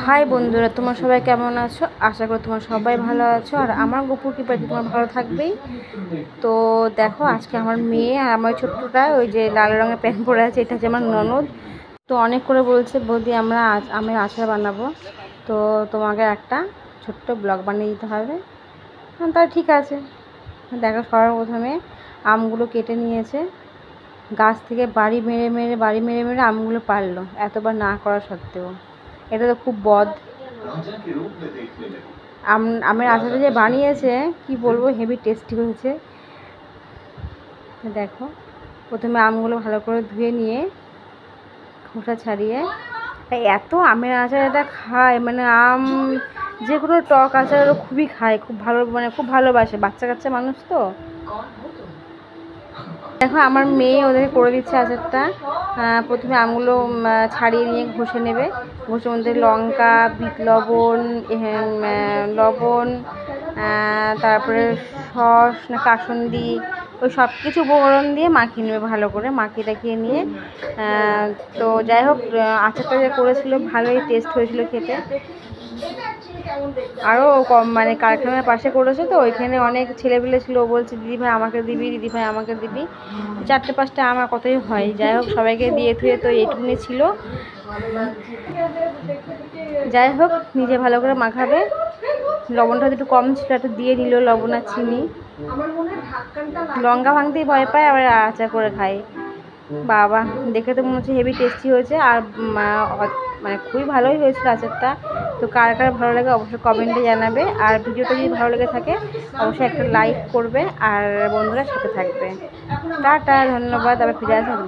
High বন্ধুরা, তোমরা সবাই কেমন আছো? আশা করি তোমরা সবাই ভালো আছো। আর আমার গপুর কৃপাতে তোমার ভালো থাকবেই। তো দেখো, আজকে আমার মেয়ে আর আমার ছোট্টটা ওই যে লাল রঙের প্যান্ট পরে আছে, এটা হচ্ছে আমার ননদ। তো অনেক করে বলছে, বৌদি আমরা আমের আচার বানাবো, তো তোমাকে একটা ছোট্ট ব্লগ বানিয়ে দিতে হবে। তাই ঠিক আছে। দেখো, সবার প্রথমে আমগুলো কেটে নিয়েছে, গাছ থেকে বাড়ি মেরে মেরে আমগুলো পারলো, এতবার না করা সত্ত্বেও। এটা তো খুব বদ। আমের আচারটা যে বানিয়েছে কি বলবো, হেভি টেস্টি হয়েছে। দেখো, প্রথমে আমগুলো ভালো করে ধুয়ে নিয়ে খোসা ছাড়িয়ে, এত আমের আচার এটা খায়, মানে আম যে কোনো টক আচার খুবই খায়, খুব ভালো, মানে খুব ভালোবাসে। বাচ্চা কাচ্চা মানুষ তো। দেখো, আমার মেয়ে ওদেরকে করে দিচ্ছে আচারটা। প্রথমে আমগুলো ছাড়িয়ে নিয়ে ঘষে নেবে। ঘষের মধ্যে লঙ্কা, বিট লবণ, লবণ, তারপরে সস না কাসুন্দি, ওই সব কিছু উপকরণ দিয়ে মাখিয়ে নেবে ভালো করে। মাখিয়ে টাখিয়ে নিয়ে তো যাই হোক, আচারটা যে করেছিল ভালোই টেস্ট হয়েছিল খেতে। আরও কম, মানে কারখানার পাশে করেছে তো, ওইখানে অনেক ছেলেপিলে ছিল। ও বলছে, দিদিভাই আমাকে দিবি, দিদিভাই আমাকে দিবি। 4-5টা আমার কতই হয়। যাই হোক, সবাইকে দিয়ে থুয়ে তো এইটুকুনি ছিল। যাই হোক, নিজে ভালো করে মাখাবে। লবণটা একটু কম ছিল, একটু দিয়ে নিল লবণ আর চিনি। লঙ্কা ভাঙতেই ভয় পায়, আবার আচার করে খায়। বাবা, দেখে তো মনে হচ্ছে হেভি টেস্টি হয়েছে। আর মানে খুবই ভালোই হয়েছিল আচারটা। তো কার কার ভালো লাগে অবশ্যই কমেন্টে জানাবে। আর ভিডিওটা যদি ভালো লেগে থাকে অবশ্যই একটা লাইক করবে, আর বন্ধুরা সাথে থাকবে। টাটা, ধন্যবাদ। আবার ফিরে আসবো।